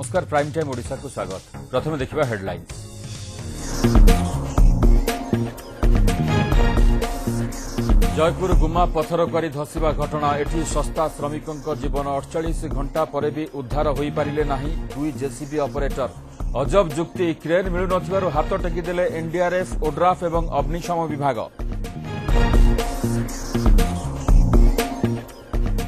नमस्कार prime time Odisha को स्वागत। प्रथम देखिबा हेडलाइंस। जयपुर गुमा पथर करी धसिबा घटना एठी सस्ता श्रमिकों जीवन 48 घंटा पर भी उद्धार होई पारिले नाही। दुई जेसीबी ऑपरेटर अजब जुक्ति क्रेन मिलु नथिबारु हाथ टेकीदेले एनडीआरएफ ओड्राफ एवं अग्निशम विभाग।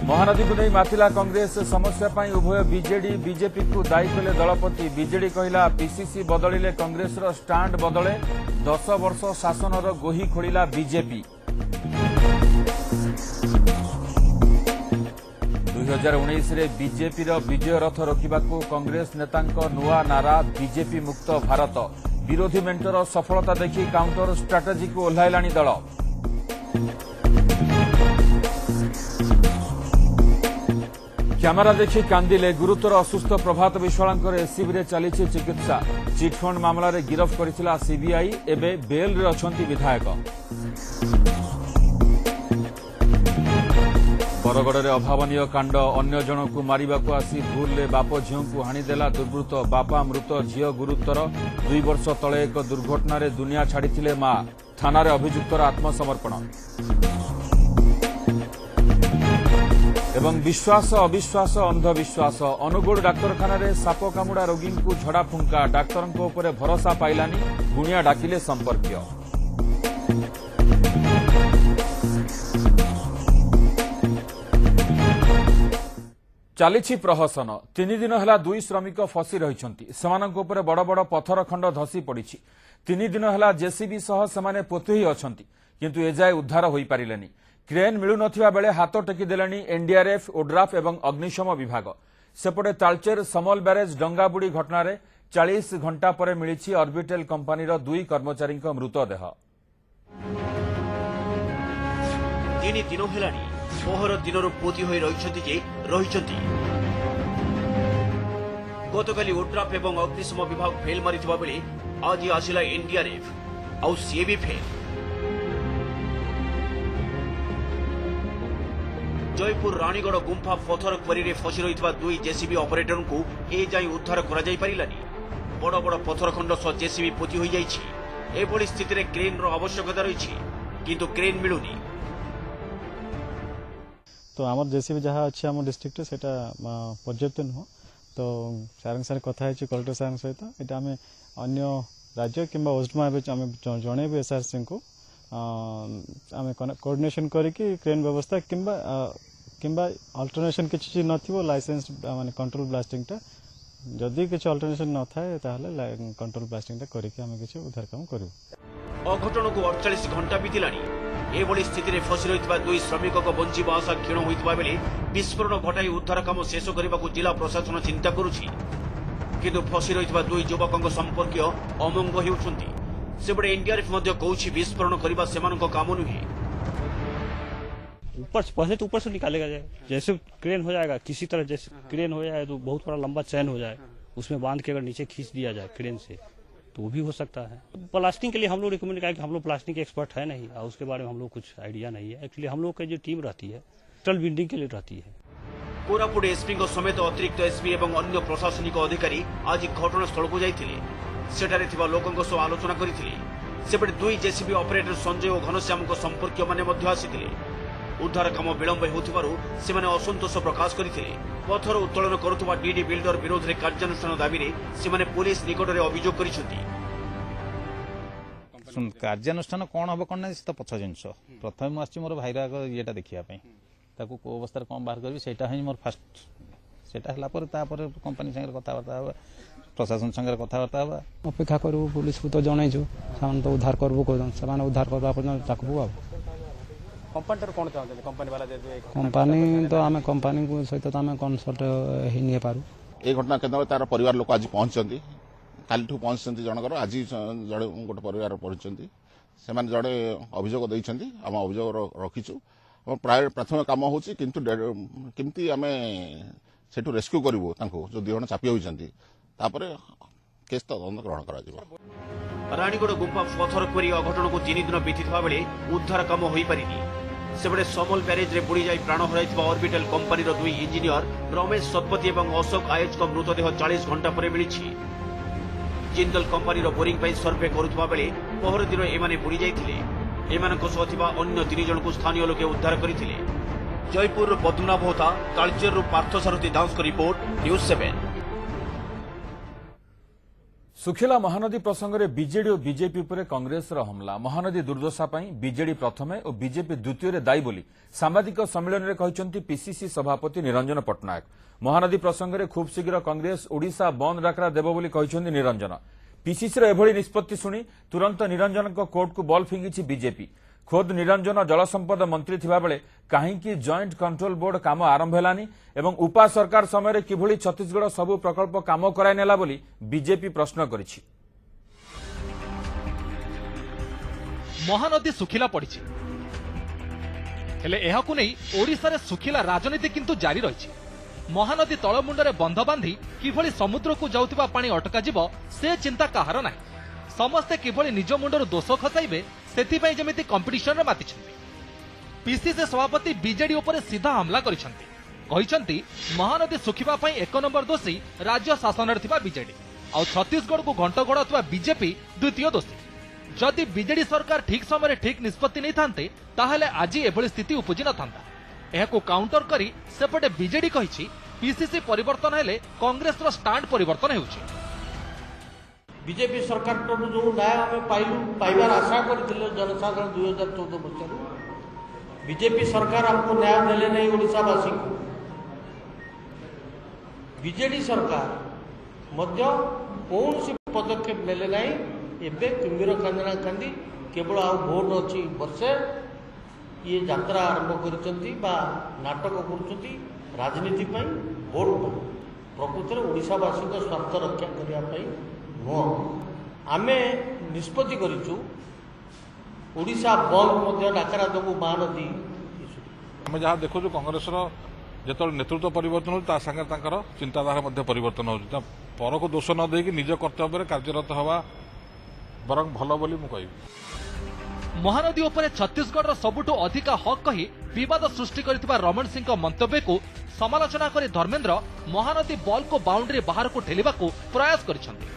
महानदी को नहीं मातिला कांग्रेस समस्या पाई उभय बीजेडी बीजेपी को दायी कले दलपति। बीजेडी कहला पीसीसी बदलिले कांग्रेस रो स्टांड बदले 10 वर्ष शासनर गोही खोलिला बीजेपी। 2019 रे बीजेपी रो विजय रथ रोकिबाकू कांग्रेस नेतांक नुआ नारा बीजेपी मुक्त भारत। विरोधी मेंटर सफलता देखि काउंटर स्ट्राटेजी को ओह्लाइलाणी दल। कैमेरा देखि कांदिले गुरुतर असुस्थ प्रभात विश्वाल एससीबी चली चिकित्सा। चिटफंड मामला रे गिरफ करिथिला सीबीआई। एबे बेल रे अछंती विधायक। बरगड़ रे अभावनीय कांड अन्य जनकू मारिबाकू आसी भूल बाप झीऊ को हाणीदेला दुर्वृत्त। बापा मृत झील गुरुतर। 2 वर्ष तले एक दुर्घटना रे दुनिया छाड़िथिले मां। थाना रे अभियुक्तर आत्मसमर्पण। एवं विश्वास अविश्वास अंधविश्वास अनुगुल डाक्तरखाना रे साप कामुड़ा रोगी को झड़ा फुंका। डाक्तरों उपरे भरोसा पाइलानी गुणिया डाकिले संपर्कीय। चली प्रहसन 3 दिन है 2 श्रमिक फसी रही। सेमानक उपरे बड़ बड़ पथर खंड धसी पड़ी। 3 दिन है जेसीबी सह सेमाने पोती अच्छा किंतु एजाए उद्धार हो पारिलेनी। क्रेन मिलु नथिबा बेले हाथ टेकीदेलानी एनडीआरएफ ओड्राफ एवं अग्निशम विभाग। सेपटे तालचेर समल ब्यारेज डंगाबुड़ी घटना 40 घंटा पर मिली ऑर्बिटल कंपानीर 2 कर्मचारी मृतदेह। 3 दिन हेलानी पोहर दिन पोती होई रहिछंती। गतकाली ओड्राफ एवं अग्निशम विभाग फेल मारिथिबा बेले आज आसिला एनडीआरएफ आउ सीए भी फेल। जयपुर रानीगढ़ गुंफा पथर क्वारी फसी रही 2 जेसीबी ऑपरेटर को ए जाई उद्धार करा जाई पारिलानी। बड़ बड़ पथर खंड सह जेसीबी पोती होई जाइछि। एभली स्थिति रे क्रेन रो आवश्यकता रही किंतु क्रेन मिलुनी। तो आम जेसीबी जहाँ अच्छे आम डिस्ट्रिक्ट से पर्याप्त नुह। तो सार सारे कथा कलेक्टर सार सहित ये आम अन्य राज्य कि ओस्डमा जनइबू एसआरसी को आम कोऑर्डिनेशन करके क्रेन व्यवस्था किंबा अल्टरनेशन किसी नथिबो लाइसेंस माने कंट्रोल ब्लास्टिंग टा जदि किसी अल्टरनेशन न थाए ताहले कंट्रोल ब्लास्टिंग टा करके आम किसी उद्धार काम करू। अघटन को 48 घंटा बीतिलानी। एभली स्थिति रे फसी रही 2 श्रमिक को बंचिबा आशा क्षीण होइतबा बेले विस्फोरण घटाई उद्धार काम शेष करने को जिला प्रशासन चिंता करुछि किंतु फसी रही 2 युवकों संपर्कीय अमंग हेउछंती। सेपटे एनडीआरएफ कहूँ विस्फोरण करने सेमानक काम नुहे। ऊपर पहले तो ऊपर से निकालेगा जाए जैसे क्रेन हो जाएगा किसी तरह जैसे क्रेन हो जाए तो बहुत बड़ा लंबा चैन हो जाए उसमें बांध के अगर नीचे खींच दिया जाए क्रेन से तो वो भी हो सकता है। प्लास्टिंग के लिए हम लोग रिकमेंड करें कि हम लोग प्लास्टिंग के एक्सपर्ट है नहीं और उसके बारे में हम लोग कुछ आइडिया नहीं है। एक्चुअली हम लोग की जो टीम रहती है टल बिल्डिंग के लिए रहती है। कोरापुट एसपी समेत अतिरिक्त एसपी एवं अन्य प्रशासनिक अधिकारी आज घटनास्थल को जाइए। सेठारे थिबा लोकंक सह आलोचना करिथिले। सेपटे 2 जेसीबी ऑपरेटर संजय और घनश्याम संपर्कीय माने मध्य आसिथिले। उद्धार काम विलंब होथिबारु सेमाने असंतोष प्रकाश करिथिले। पथर उत्तोलन करुथुबा डीडी बिल्डर विरोध रे कार्यानुष्ठान दाबी रे सेमाने पुलिस निकट रे अभियोग करिसथि। कार्यानुष्ठान कोन हबो कोन नै से पछ जिंस प्रथम आछि मोर भाईरा येटा देखिया पई ताकू को अवस्था कोन बाहर करबी सेटा है मोर फास्ट सेटा हला पर ता पर कंपनी संगे कथा बार्ता प्रशासन संगे कथबार्ता हाँ अपेक्षा करूँ पुलिस को तो जनइु से तो उद्धार करबू से उद्धार करवा ताकबू आ कंपानी तो आम कंपानी सहित तो आम कनसल्ट ही नहीं पारू। ये घटना केन्द्र तार परिवार लोक आज पहुंचती काली पहुंचती जनकर आज जड़े गोटे परिवार पहुंचती से जड़े अभियोग देती आम अभियोग रखीचु प्राय प्रथम कम हो किमती आम से रेस्क्यू करूँ जो 2 जण चापी होती केस तदंत ग्रहण कर। रानीगढ़ गुंफा पथर क्वारी अघटन को 3 दिन बीती बेले उद्धार काम हो पारिनी। सेबड़े समल ब्यारेज रे बुड़ी जाई प्राण हराइथिबा ऑर्बिटल कंपनीर दुई इंजीनियर रमेश सतपथी और अशोक आयज को मृतदेह 40 घंटा पर मिली। जिंदल कंपनीर बोरिंग पर सर्वे करुवा बेले पहर दिन एमाने बुड़ी जाइथिले। एमानक सह थिबा अन्य 3 जन को स्थानीय लोके उद्धार करथिले। जयपुर पद्मनाभ होता, तालचेर पार्थसारथी दास रिपोर्ट, न्यूज 7। सुखिला महानदी प्रसंग में बीजेडी और बीजेपी पर कांग्रेस हमला। महानदी दुर्दशा बीजेडी प्रथम और बीजेपी द्वितीय दायी बोली सांबादिक सम्मेलन में कहते पीसीसी सभापति निरंजन पट्टनायक। महानदी प्रसंग में खूब शीघ्र कांग्रेस ओडिशा बंद डाकरा देव बोली कहते निरंजन। पीसीसी एभली निष्पत्ति शुणी तुरंत निरंजन कोर्ट को बल फिंगी बीजेपी। खोद निरंजन जलसंपद मंत्री थिबा बेले काहींकि जॉइंट कंट्रोल बोर्ड काम आरंभ हेलानी एवं उपा सरकार समय किभली छत्तीसगढ़ सबु प्रकल्प काम कराई नेला बोली बीजेपी प्रश्न करिछि। महानदी सुखिला पड़ी हेले एहाकु नै ओडिसा रे सुखिला राजनीति किंतु जारी रही। महानदी तळमुंडरे बंध बांधी किभली समुद्र को जाउतिबा पानी अटका जिवो से चिंता काहार नाही। समस्ते किभली निज मुंडर दोष खसाइबे सेथिपई जेमिति कंपिटिशन रे मातिछन्ति। पीसीसी सभापति बीजेडी उपरे सीधा हमला करिसन्ति। कहिसन्ति महानदी सुखिबा पई 1 नंबर दोषी राज्य शासन रे थिबा बीजेडी आ छत्तीसगढ़ को घंट गड़ाउतबा बीजेपी द्वितीय दोषी। जदि बीजेडी सरकार ठीक समय ठीक निष्पत्ति नहीं थांते ताहले आज एभली स्थिति उपजी न थांता। एहाकु काउंटर करी सेपटे बीजेडी कहिछि पीसीसी परिवर्तन हेले कांग्रेस रो स्टांड परिवर्तन हेउछि। बीजेपी सरकार जो न्याय आम पाइबार आशा करते जनसाधारण 2014 मसीह बीजेपी सरकार आमको न्याय देले नहीं ओडिशावासी को। बीजेडी सरकार मध्य कौन सी पदक्षेप नेले नहीं। एबे कुंभीर कांदना कांदी केवल आ भोट अच्छी वर्षे ये यात्रा आरंभ करचंती बा नाटक करचंती राजनीति पई भोट प्रकृति में ओडिशावासी को स्वार्थ रक्षा करने आमे निष्पत्ति करिचु ओडिशा बंद डाकरा देबू महानदी। आम जहाँ देखु कांग्रेस जो नेतृत्व परिवर्तन हो संगे चिंताधारा परिवर्तन हो पर को दोष न देकी निज कर्तव्य कार्यरत हवा बरं भल बोली मु कहिबी। महानदी उपरे छत्तीसगढ़ सबुठु अधिका हक कही विवाद सृष्टि करथिबा रमण सिंह मंतव्य को समालोचना करी धर्मेंद्र महानदी बॉल को बाउंड्री बाहर को ठेलिबाकू प्रयास करिसंति।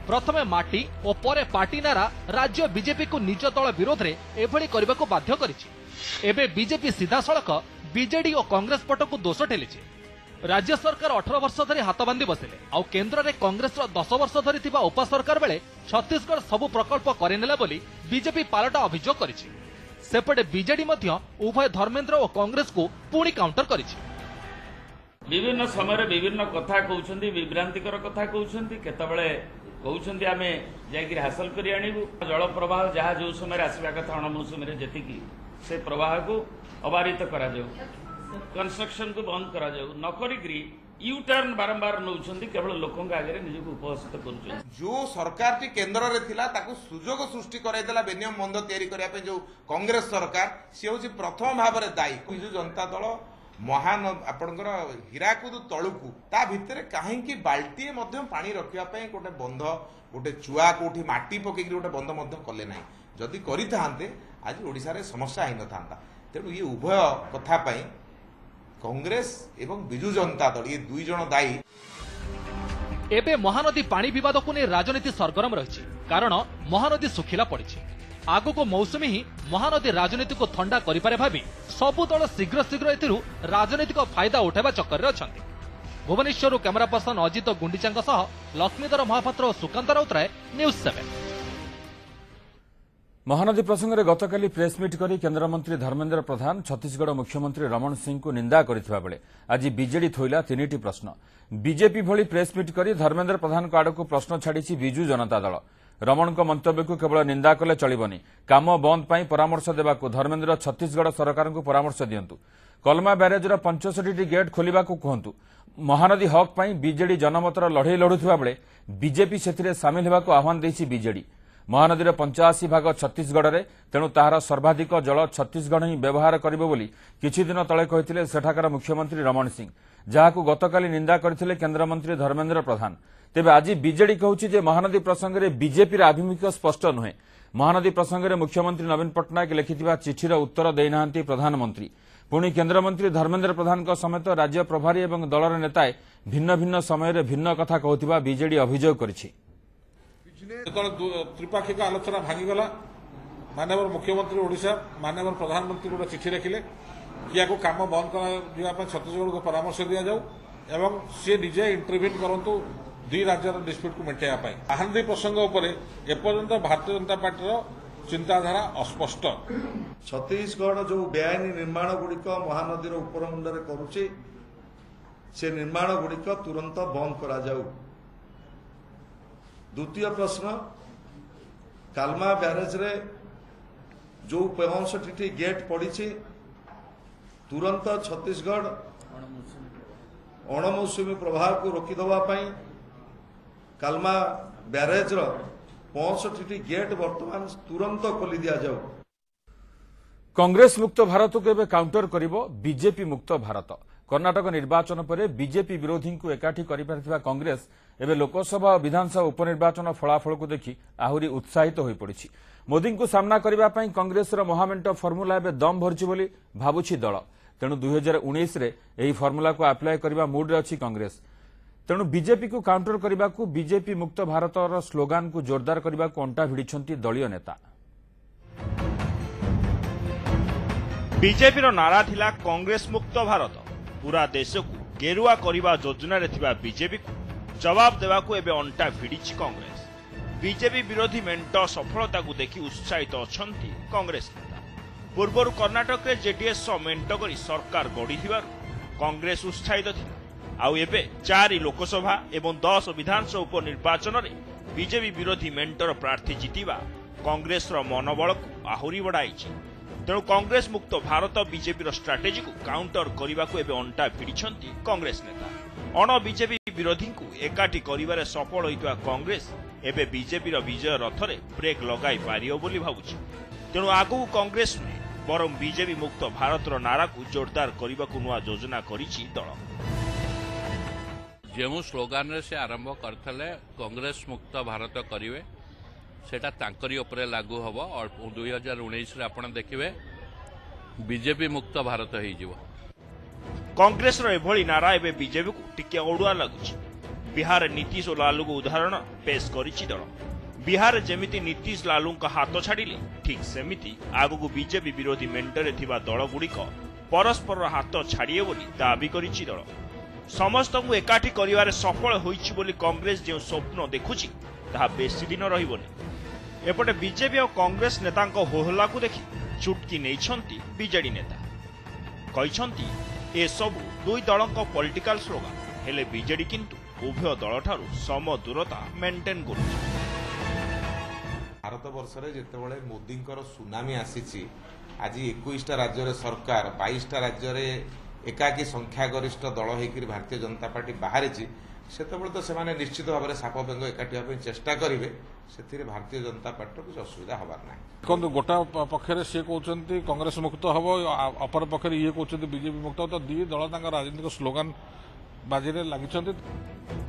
प्रथमे माटी और परे पार्टी नारा राज्य बीजेपी को निज दल विरोध में एभली करबाकू बाध्य करिछि। एबे बीजेपी सीधा सड़क बीजेडी और कांग्रेस पट को दोष ठेलिछि। राज्य सरकार 18 वर्ष धरी हाथ बांधी बसिले आउ केन्द्र में कांग्रेस 10 वर्ष धरी थिबा उपा सरकार बेले छत्तीसगढ़ सबु प्रकल्प करिनेला बोली बीजेपी पालटा अभियोग करिछि। सेपटे बीजेडी मध्य उभय धर्मेंद्र और कांग्रेस को पुणी काउंटर करिछि। विभिन्न समय विभिन्न कथा कहउछन्ती विभ्रांतिकर कथा कहउछन्ती केतबेले कहउछन्ती आमे जायकि हासिल करि आनिबु जल प्रवाह जहाँ जो समय आसवा कथा अणमौसुमी जेतिकी से प्रवाह को अबारित करा जाऊ कंस्ट्रक्शन को बंद करा जाऊ न करी यू टर्न बारंबार नौछन्ती केवल लोकंक आगे निजको उपहसित करूछन्ती। जो सरकार टी केंद्र रे थिला ताकू सुजोग सृष्टि कराइदेला बेनियम बंद तैयारी करिया पे जो कांग्रेस सरकार से होची प्रथम भाव में दायी। बिजु जनता दल महान आपणकर हीराकुद तलुकू ता भितर कहीं बाल्टीए पानी रखा गोटे बंध गोटे चुआ कौटी माटी पकईक गोटे बंध कले ना जदि करें आज ओडिशा रे समस्या ही न था। तेणु ये उभय कथापाई कांग्रेस एवं बिजु जनता दल ये दुई जन दायी। एबे महानदी पानी विवाद को नहीं राजनीति सरगरम रही कारण महानदी सुखिला पड़ी। आगु को मौसुमी ही महानदी राजनीति को थंडा करिपारे भाबी सबु दल शीघ्र शीघ्र एथिरु राजनीतिक फायदा उठाइबा चक्कर रे अछंती। भुवनेश्वर कैमरा पर्सन अजित गुंडीचांग सह लक्ष्मीधर महापात्र और सुकांत राउतराय, न्यूज 7। महानदी प्रसंग में गतकाली प्रेसमिट करी केन्द्रमंत्री धर्मेंद्र प्रधान छत्तीसगढ़ मुख्यमंत्री रमण सिंह को निंदा करथिबा बेले आज बीजेडी थोइला 3टी प्रश्न। बीजेपी भली प्रेसमिट करी धर्मेंद्र प्रधान को आड़क प्रश्न छाड़ी बिजु जनता दल। रमण को मंतव्य को केवल निंदा कले चलिबनी, काम बंद पाई परामर्श देबाकू धर्मेंद्र छत्तीसगढ़ सरकार को परामर्श दियंतु। कलमा ब्यारेजर 65टी गेट खोलिबाकू कहंतु। महानदी हक पाई बीजेडी जनमतर लड़ई लड़ुथिबा बेले बीजेपी सेथिरे सामिल हेबाकू आह्वान देछि बीजेडी। महानदीर 85 भाग छत्तीसगढ़ रे, तेणु ताहार सर्वाधिक जल छत्तीसगढ़ ही व्यवहार करिबो बोली किछि दिन तले कहिथिले सेठाकार मुख्यमंत्री रमण सिंह, जहाकू गतकाली निंदा करथिले केन्द्रमंत्री धर्मेंद्र प्रधान। तेबे आज बीजेडी कहूछि जे महानदी प्रसंग में बीजेपी आभिमुख्य स्पष्ट नुहे। महानदी प्रसंग में मुख्यमंत्री नवीन पट्टनायक लिखिथिबा चिठीर उत्तर देनाहांती प्रधानमंत्री। पुणी केन्द्रमंत्री धर्मेन्द्र प्रधान समेत राज्य प्रभारी एवं दलर नेताए भिन्न भिन्न समय भिन्न कथा कहूथिबा बीजेडी अभियोग करिछि। त्रिपाक्षिक आलोचना भांगीगला माननीय मुख्यमंत्री ओडिशा माननीय प्रधानमंत्री गोटे चिठी लिखिले कि या काम बंद कर छत्तीसगढ़ को परामर्श दि जाऊ एवं सी निजे इंटरव्यून करंतु दुई राज्यर डिस्प्यूट को मेटाइबा महानदी प्रसंग उपरे एपर्यंत भारतीय जनता पार्टी चिंताधारा अस्पष्ट। छत्तीसगढ़ जो बेआईन निर्माण गुड़िक महानदी उपरमुंडे करुचे से निर्माण गुड़िक तुरंत बंद करा जाऊ। द्वितीय प्रश्न कालमा ब्यारेज रे जो 65टी गेट पड़ी तुरंत छत्तीसगढ़ अणमौसुमी प्रभाव को रोकीदेवा कालमा ब्यारेज 65टी गेट वर्तमान तुरंत खोली दिया जाऊ। कांग्रेस मुक्त भारत को एवं काउंटर करिबो बीजेपी मुक्त भारत। कर्णाटक निर्वाचन पर बीजेपी विरोधी को एकाठी करिपारथिबा कांग्रेस एवं लोकसभा और विधानसभा उपनिर्वाचन फलाफल को देखि आहुरी उत्साहित होई पड़िछि। मोदी को सामना करिबा पई कांग्रेसर महामेंट फर्मुला एवं दम भरछि बोली भाबुछि दल। तेणु 2019 रे एही फर्मुला को अप्लाई करिबा मूड रे अछि कांग्रेस। तेणु बीजेपी को काउंटर करने को बीजेपी मुक्त भारतर स्लोगान को जोरदार करने को अंटा भिड़िछंती दलीय नेता। बीजेपी नारा थिला कांग्रेस मुक्त भारत। पूरा देश को गेरुआ करने योजना बीजेपी को जवाब देवा को एबे अंटा भिड़िछि कांग्रेस। बीजेपी विरोधी मेंट सफलता को देखि उत्साहित अछंती कांग्रेस नेता। पूर्वर कर्णाटक रे जेडीएस मेंट करी सरकार गढ़ी कांग्रेस उत्साहित थिला। आउ एबे 4 लोकसभा एवं 10 विधानसभा उपनिर्वाचन में बीजेपी विरोधी मेंटर प्रार्थी जीतिबा कांग्रेस मनोबल को आहुरी बढ़ाई। तेणु कांग्रेस मुक्त भारत बीजेपी स्ट्राटेजी को काउंटर करने को एबे अंटा भिड़िछंती कांग्रेस नेता। अण बीजेपी विरोधी को एकाठी करिबारे सफल होइतवा कांग्रेस एबे बीजेपी विजय रथरे ब्रेक लगाई पारियो बोली भाबुछि। तेणु आगु कांग्रेस नुहे बरं बीजेपी मुक्त भारतर नारा को जोरदार करने को नुआ योजना करिछि दल। जो स्लोगान से आरंभ करते कांग्रेस मुक्त भारत करेंगे सेटा तांकरी उपरे लागू हम और 2019 आपण देखिए बीजेपी मुक्त भारत हो। कांग्रेस एभली नारा एवं बीजेपी को टिके ओडुआ लगुच। बिहार नीतीश और लालू को उदाहरण पेश करिछि दल। बिहार जेमिति नीतीश लालू का हाथ छाड़िले ठीक सेमिति आगु बीजेपी विरोधी मेंटरे थिबा दल गुड़िक परस्पर हाथ छाड़िए बोली दाबी करिछि दल। समस्त को एकाठी करिवारे सफल होइछि बोली कांग्रेस जो स्वप्न देखुछि ताहा बेसी दिन रहिबोनी। एपटे बीजेपी और कांग्रेस नेतांको होहल्ला को देखि चुटकी नैछंती बीजेडी नेता। कहिछंती ए सब दुई दलक पॉलिटिकल स्लोगान हेले बीजेडी किंतु उभय दल ठारू सम दूरता मेंटेन करुछि। भारत वर्ष रे जेतेबेले मोदींकर सुनामी आसीछि आज 21टा राज्य रे सरकार 22टा राज्य रे एकाकी संख्यागरिष्ठ दल होकर भारतीय जनता पार्टी बाहरी सेतबेले तो सेमाने निश्चित भाव में साप बेंग एकाठी होगा चेष्टा करेंगे से भारतीय जनता पार्टी कुछ असुविधा हबार ना। देखो गोटा पक्षरे सी कहते कांग्रेस मुक्त हम अपर पक्ष ये कहते बीजेपी मुक्त तो दी दल राजनीतिक स्लोगान बाजी लगी।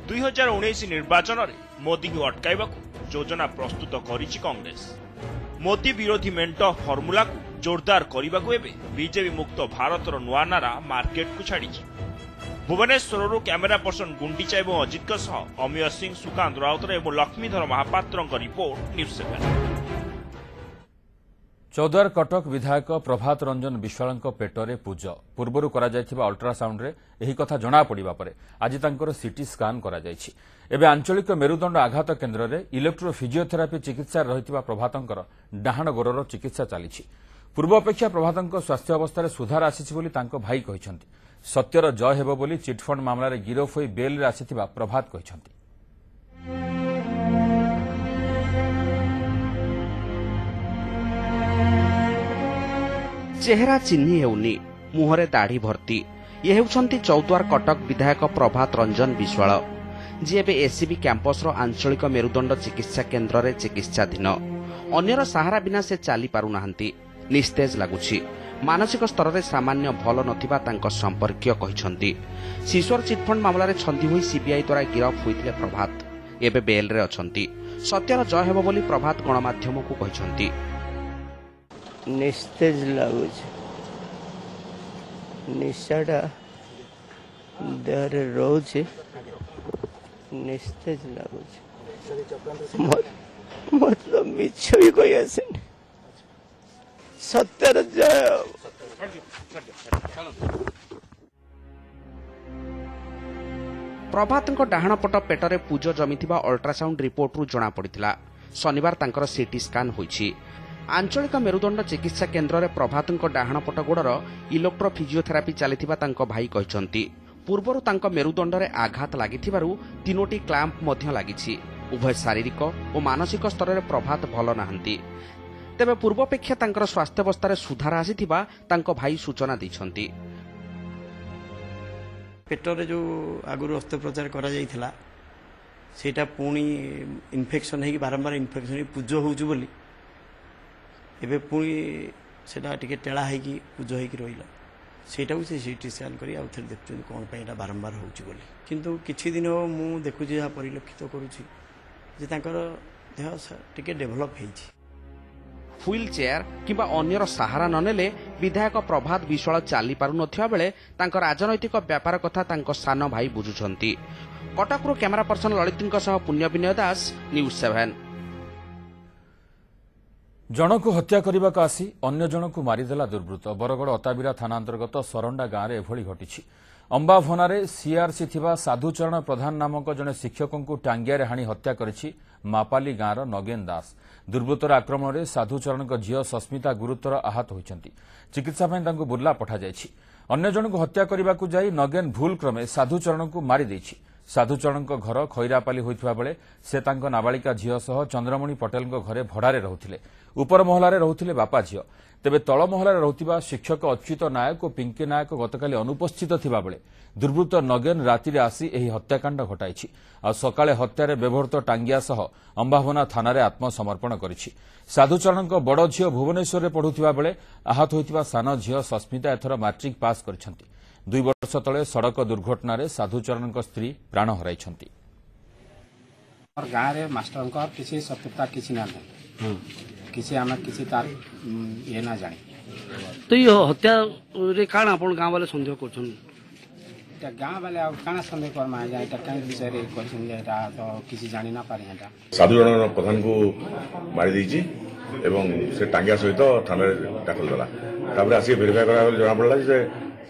2019 निर्वाचन में मोदी को अटकाइबा योजना प्रस्तुत करिछि कांग्रेस। मोदी विरोधी मेंट फर्मुला को जोरदार करने को एबे बीजेपी मुक्त भारतर नुआ नारा मार्केट को छाड़ी। भुवनेश्वर कैमेरा पर्सन गुंडीचा और अजित अमीय सिंह सुकांत राउतर और लक्ष्मीधर महापात्र रिपोर्ट न्यूज 7। चौद्वार कटक विधायक प्रभात रंजन विश्वाल पेटरे पूज पूर्व अल्ट्रासाउंड रे एही कथा जना पड़ा पर आज तांकर सीटी स्कान करा जायछि। एबे आंचलिक मेरुदंड आघात केन्द्र रे इलेक्ट्रोफिजियोथेरापी चिकित्सा रहितबा प्रभातंकर डाहाण गोरर चिकित्सा चलिछि। पूर्व अपेक्षा प्रभातंक स्वास्थ्य अवस्था सुधार आसिछि बोली तांको भाई कहिसंती। सत्यर जय हेबो बोली चिटफंड मामला रे गिरफ होई बेल रे आसिथिबा प्रभात कहिसंती। चेहरा चिन्ही हेउनी मुहरे दाढ़ी भर्ती ये हेउछंती चौद्वार कटक विधायक प्रभात रंजन विश्वाल जी एबे एसीबी कैंपस रो आंचलिक मेरुदंड चिकित्सा केन्द्र रे चिकित्साधीन। अन्यर सहारा बिना से चली पारु नाहंती। निस्तेज लागुछि। मानसिक स्तर रे सामान्य भल नथिबा तांको संपर्कीय कहिसंती। शिशोर चिटफंड मामला रे छंदी होई सीबीआई द्वारा गिरफ होइतिले प्रभात एबे बेल रे अछंती। सत्यर जय हेबो बोली प्रभात गणमाध्यम को कहिसंती। निस्तेज लागुच निशाटा देहरे रोचे निस्तेज लागुच मतलब मिछ भी कोई आसे सत्यर जय। प्रभात डाहाण पट पेटरे पूज जमिथिबा अल्ट्रासाउंड रिपोर्ट रु जना पड़िथिला। शनिवार तांकर सीटी स्कान होईछि। आंचलिक मेरुदंड चिकित्सा केन्द्र रे प्रभात डाहाण पट गोड़र इलेक्ट्रो फिजियोथेरापी चलिथिबा तांको भाई कहिसंती। पूर्वरु तांको मेरुदंड रे आघात लागिथिबारु 3टी क्लैंप मध्य लागिछि। उभय शारीरिक और मानसिक स्तर रे प्रभात भल नाहंती। तेबे पूर्वापेक्षा तांकर स्वास्थ्यावस्था रे सुधार आसीथिबा तांको भाई सूचना दैछंती। पेटरे जो आगुरी अस्त्रोपचार करा जाइथिला सेटा पुणी इन्फेक्शन है कि बारंबार इन्फेक्शन पूज होउछु बोली एबे पुणी सेटा टिके टेढ़ा है कि पूज है कि रहिला सेटा को से सीटी स्कैन करी आउ थे देखुछन कोन पे एटा बारंबार होउछु बोली। किंतु किछि दिन हो मु देखुछि या परिलक्षित करूछि जे तांकर देह टिके डेभलप हेछि। व्हील चेयर किंबा अन्यर सहारा ननेले विधायक प्रभात विश्वाल चली पारु नथिया बेले तांकर राजनैतिक व्यापार कथा तांको सान भाई बुझुछंती। कटकरू कैमरा पर्सन ललितଙ୍କ सह पुण्य विनय दास न्यूज 7। जनकु हत्या करने आसी अन्य जनकु मारिदेला दुर्वृत्त। बरगड़ अताबिरा थाना अंतर्गत सरंडा गाँव में एभली घटी। अंबाभनारे सीआरसी थिबा साधुचरण प्रधान नामक जने शिक्षक टांगिया हाणी हत्या करिछि मापाली गाँवर नगेन दास। दुर्वृत्तर आक्रमण में साधुचरण झील सस्मिता गुरुतर आहत होइछंती। चिकित्सा बुर्ला पठा जाइछि। अन्य जनकु हत्या करने को जाई नगेन भूल क्रमे साधुचरण को मारी देछि। साधुचरण घर खैरापाली होइथिबा बेले से तांको नाबालिका झील सह चंद्रमणि पटेल घरे भड़ारे रहुथिले। उपर महलारे रहुथिले बापा झील। तेबे तल महलारे रहुथिबा शिक्षक अच्युत नायक और पिंकी नायक गतकाली अनुपस्थित थिबा बेले दुर्वृत्त नगेन रातिरे आसी एही हत्याकांड घटाइछि। आ सकाळे हत्यारे व्यवहृत टांगिया सह अंबाभना थानारे आत्मसमर्पण करिछि। साधुचरण बड़ झील भुवनेश्वर में पढ़ुथिबा बेले आहत होइथिबा सान झील सस्मिता एथर मैट्रिक पास करिछंती। 2 वर्ष तले सड़क दुर्घटना साधुचरण स्त्री प्राण हराइछंती। गाँव में मास्टर किसी शत्रुता किसी ना किसी आम किसी तार ये ना जानी तो ये हत्या रे काण आपण गाँव वाले संदेह करछन गाँव वाले काण संदेह करमा जाए कहीं विषय रे कहछन एटा तो किसी जानी ना पारे एटा साधुचरण प्रधान को मारी देछि एवं से टांगिया सहित थाना दाखल कला तापर आसी वेरीफाई करा जना पड़ला जे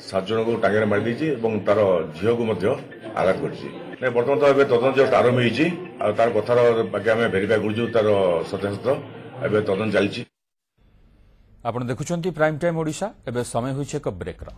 साधुचरण को टांगिया मारी देछि एवं तार झियो को मध्य आघात करछि। नै वर्तमान तो एबे तदन जो आरंभ होइछि आ तार कथार बाकी आमे वेरीफाई करजु तार सत्यासत्य एबे तदन चलछि। आपण देखुछंती प्राइम टाइम ओडिशा। एबे समय होइछ एक ब्रेक रा।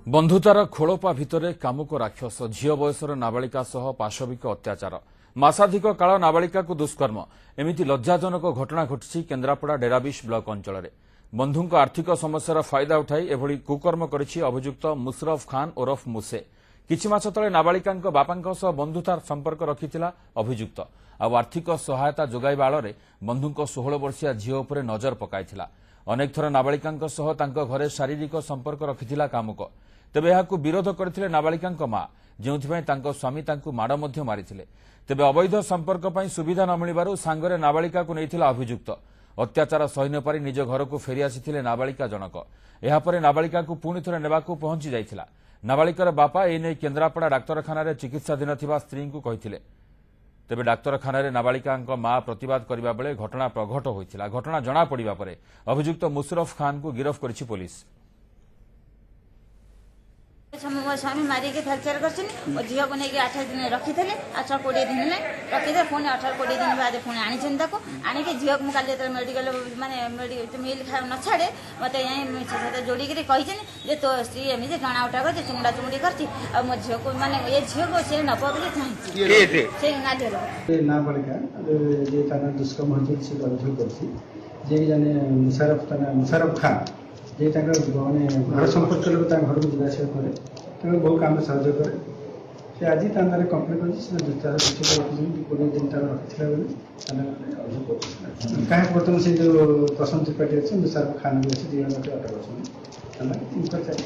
बंधुतार खोलपा भितरे कामुक राक्षस झील बयसर नाबालिका सह पाशविक अत्याचार मासाधिक काल नाबालिका को दुष्कर्म एमिति लज्जाजनक घटना घटी केन्द्रापड़ा डेराबिश ब्लॉक अंचल। बंधुଙ୍କ आर्थिक समस्यार फायदा उठाई एभली कुकर्म करिछि अभियुक्त मुशरफ खान ओरफ मुसे। किछि मास तले नाबालिकांक बापांक सह बंधुतार संपर्क रखिथिला अभियुक्त। आ आर्थिक सहायता जोगाइबा आଳରେ बंधुଙ୍କ 16 वर्षीय झील उपरे नजर पकाइथिला। अनेक थर नाबालिकांक सह तांक घरे शारीरिक संपर्क रखिथिला कामुक। तेबे एहाकु विरोध करथिले नाबालिकांक मां जेउथिबाई तांको स्वामी तांकु माड़ मध्य मारिथिले। तेबे अवैध संपर्क पई सुविधा न मिलिबारु सांगरे नाबालिका को नैथिला अभियुक्त। अत्याचार सही न पारि निज घर को फेरी आसिथिले नाबालिका जनक। एहापरे नाबालिका को पुणी थरे नेबाकु पहुंची जाइथिला। नाबालिकार बापा एने केन्द्रापड़ा डाक्तरखाना चिकित्साधीन थिबा स्त्री को कहिथिले। तेबे डाक्तरखाना नाबालिकांक मां प्रतिवाद करबा बेले घटना प्रघट होइथिला। घटना जणा पड़िबा परे अभियुक्त मुशरफ खान को गिरफ्त करिछि पुलिस। मो स्वामी मारिक फ्राक्चर कर झील को लेकिन 18 दिन रखी थे 18-20 दिन रखी पुणी 18-20 दिन बाद पुणी आनी आणिक झील को काली मेडिकल माने मिल खा न छाड़े मत सहित जोड़िक कही तो स्त्री एमती टणा उठा कर चुमुड़ा चुमुड़ी कर मो झील को माने ये झील को सी नब बोली चाहिए नाबालिका दुष्कर्म मुशरफ खान जे घर संपर्क लोक घर को जावास कै बहुत कम साहय कै से आज थाना कम्प्लेन कर तार रखी 20 दिन तक रखी बेले थाना अभियोग क्या बर्तमान से जो प्रशांत त्रिपाठी अच्छे मुशारफ खान भी अच्छे दुई जन अटक अच्छे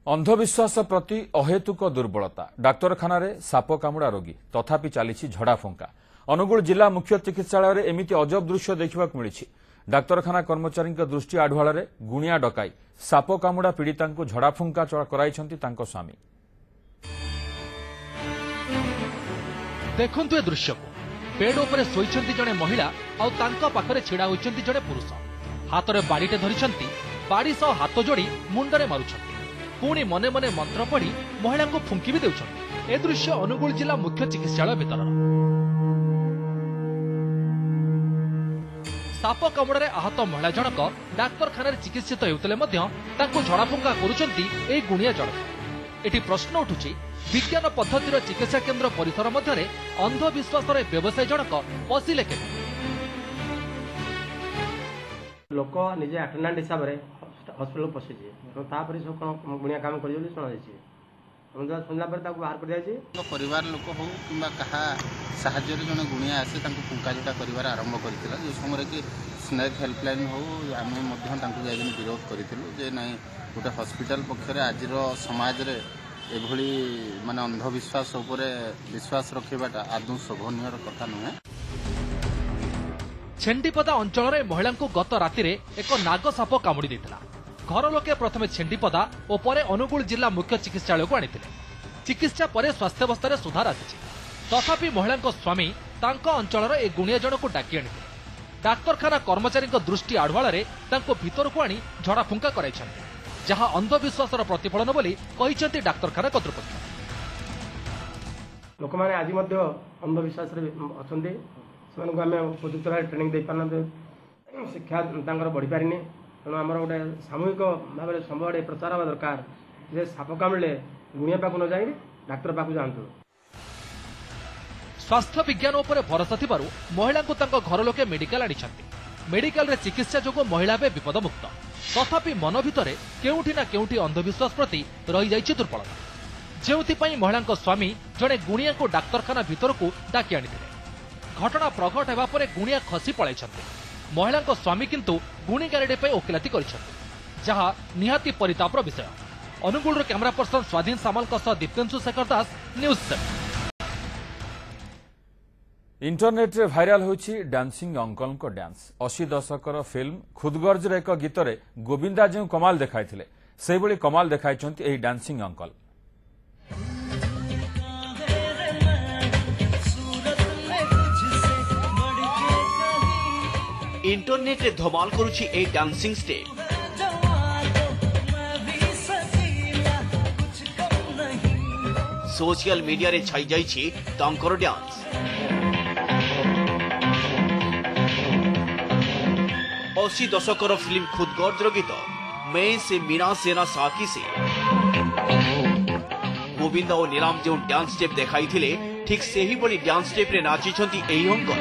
अंधविश्वास प्रति अहेतुक दुर्बलता डाक्तरखाना साप कामुड़ा रोगी तथापि चली झड़ाफुंका अनुगुल जिला मुख्य चिकित्सालय एमती अजब दृश्य देखा मिली डाक्तरखाना कर्मचारी दृष्टि आढ़ुआल गुणिया डकाई साप कामुड़ा पीड़िता झड़ाफुंका कराई स्वामी देखंतु ए दृश्य को बेड उपरे शोइछंती जणे महिला आउ तांका पाखरे छिड़ा होइछंती जणे पुरुष हाथ रे बाड़ीटे धरिछंती बाड़ी सह हाथ जोड़ी मुंडरे मारुछंती पुणी मने मने मंत्र पढ़ी महिला को फुंकी भी देउछंती ए दृश्य अनुगुल जिला मुख्य चिकित्सालय भीतर साप कामुड़े आहत महिला जनक डाक्तरखाना चिकित्सित हेउतले मध्य तांको झड़ाफुंका करूछंती ए गुणिया जनक एठी प्रश्न उठुछि विज्ञान पद्धतिर चिकित्सा केन्द्र परिसर मध्य अंधविश्वास व्यवसायी जनक पशिले के लोक निजे अटेंडेंट हिसाब से हॉस्पिटल पशि सब कौन गुणिया काम कर शुणा शुणला बाहर कर परिवार लोक हो कि साहाଯ୍य जन गुणिया आसे फुंका जोटा कर आरंभ कर जो समय कि स्नेक हेल्पलाइन हो आम विरोध करूँ ना गोटे हॉस्पिटल पक्षर आज समाज रे एभली माने अंधविश्वास उपरे विश्वास रखिबाटा आदौ शोभनीय कथा नुहे छेंडीपदा अंचल में महिला को गत राति एक नाग साप कामुड़ी देता घर लोके प्रथमे छेंडीपदा और परे अनुगुल जिला मुख्य चिकित्सालय को आनिथिले चिकित्सा परे स्वास्थ्यावस्था सुधार आसी तथापि महिला स्वामी तांको अंचल ए गुणिया जन को डाकी आनिथिले डाक्तरखाना कर्मचारी दृष्टि आढ़ुआल भीतर को आनी झड़ाफुंका कराई जहाँ अंधविश्वास प्रतिफलन बोली कहिसेंती डाक्तरखाना कर्तृपक्ष लोक मैंने आज अंधविश्वास अच्छा आम उपयुक्त भाव ट्रेनिंग दे पारना शिक्षा बढ़ी पारिनी तेणु आम गोटे सामूहिक भाव में सब प्रचार हवा दरकार जे साप कामुड़े गुणिया पाक न जाए डाक्तर पाक जातु स्वास्थ्य विज्ञान उपर भरोसा थिबारु महिला को तांको घर लोके मेडिकल आनिछंती मेडिकल रे चिकित्सा जोगो महिला बे विपदमुक्त तथापि मन भितरे केउठी ना केउठी अंधविश्वास प्रति रही जाइछि दुर्बलता जेउथिपई महिला स्वामी जड़े गुणिया को डाक्तरखाना भीतर को डाकी आनिथिले घटना प्रकट हेबा परे गुणिया खसी पळाइछंती महिला स्वामी किंतु गुणी गारेडे पे ओकिलाती करिछंती जहा निहाती परितापर विषय अनुगुल कैमरा पर्सन स्वाधीन सामल दीप्तेंशु शेखर दास न्यूज 7 इंटरनेट रे भाइराल होछि डांसिंग अंकल को डांस 80 दशकर फिल्म खुदगर्ज रे एक गीत रे गोविंदा जो कमाल देखाइथिले सेहि बळी कमाल देखाइछंती एही डांसिंग अंकल इंटरनेट रे धमाल करूछि ए डांसिंग स्टेप सोशल मीडिया रे छाई जाइछि तांकर डांस 80 दशकर फिल्म खुदगर्ज गीत मैं से मीना सेना साकी से गोविंदा और नीलाम जो डांस स्टेप देखाई थिले ठीक से ही बड़ी डांस स्टेप रे नाची छंती एही अंकल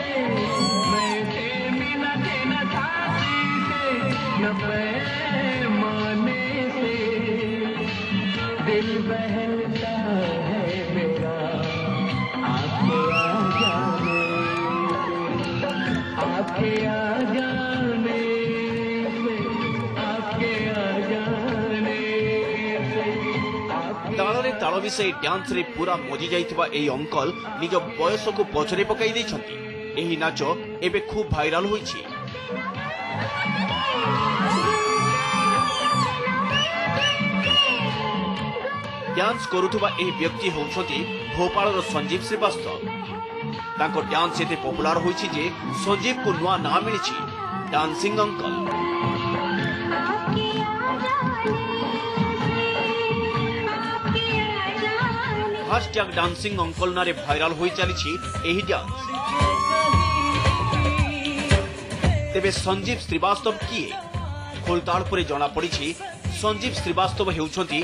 ताଳରେ ताଳ ମିଶାଇ ଡ୍ୟାନ୍ସ ରେ पूरा मजी जाइथिबा एही अंकल निज बयस को पछरे पकाई दैछंती एही नाच एबे खूब भाइराल होइछि डांस करुथुबा एही व्यक्ति होउछंती भोपाल संजीव श्रीवास्तव तांको डांस एते पॉपुलर होइछि जे संजीव को नुआ नाम मिलिछि dancing uncle hashtag dancing uncle नारे भाइराल होई चलीछि एही डांस तेबे संजीव श्रीवास्तव किए खोलताड़पुरे जना पड़िछि संजीव श्रीवास्तव हेउछंती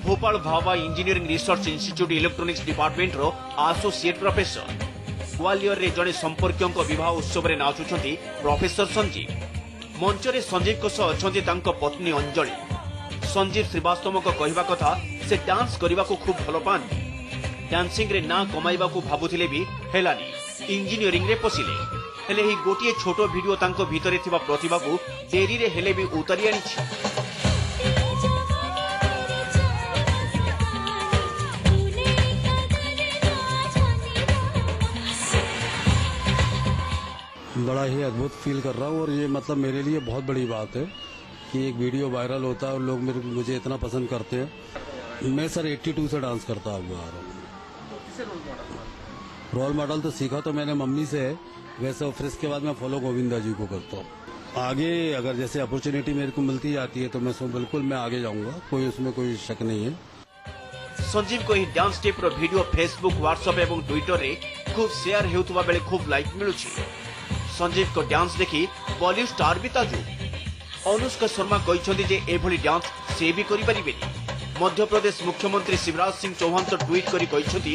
Bhopal Bhabha engineering research institute electronics department रो एसोसिएट प्रोफेसर ग्वालियर रे जड़े संपर्क विवाह उत्सव रे नाचुछंती प्रोफेसर संजीव मंच रे संजीव को सह अछंती तांको पत्नी अंजलि संजीव श्रीवास्तव को कहवा कथा से डांस करने को खूब भल पाती डांसिंग रे ना कमाइबा को भाबुथिले भी हेलानी इंजीनियरिंग रे पसिले हेले ही गोटिए छोटो वीडियो तांको भीतरे थिबा प्रतिभा को देरी रे हेले भी उतारी आनिछि। बड़ा ही अद्भुत फील कर रहा हूँ और ये मतलब मेरे लिए बहुत बड़ी बात है कि एक वीडियो वायरल होता है और लोग मुझे इतना पसंद करते हैं। मैं सर 82 से डांस करता आ रहा हूँ। रोल मॉडल तो सीखा तो मैंने मम्मी से है, वैसे फिर इसके बाद मैं फॉलो गोविंदा जी को करता हूँ। आगे अगर जैसे अपॉर्चुनिटी मेरे को मिलती जाती है तो मैं बिल्कुल मैं आगे जाऊंगा, कोई उसमें कोई शक नहीं है। संजीव को ही डांस स्टेप रो वीडियो फेसबुक व्हाट्सएप एवं ट्विटर रे खूब शेयर हेउतबा बेले खूब लाइक मिलुछि। संजीव को डांस देखी बॉलीवुड स्टार भी ताजु। अनुष्का शर्मा कहते जे एभली डांस से भी करि परिबेनी। मध्य प्रदेश मुख्यमंत्री शिवराज सिंह चौहान तो ट्वीट करी कहते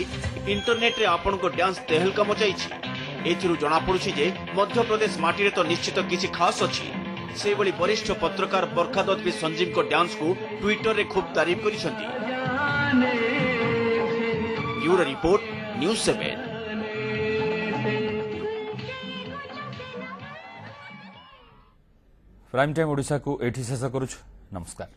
इंटरनेट रे आपण को डांस तेहलका मचाइछि। एथिरु जणा पड़ुछि जे मध्य प्रदेश माटी रे तो निश्चित किछि खास अछि। से बली वरिष्ठ पत्रकार बरखा दत्त भी संजीव को डांस को ट्विटर रे खूब तारीफ करिसंती। Bureau report news 7। Prime time Odisha को एठी शेष करूछु। नमस्कार।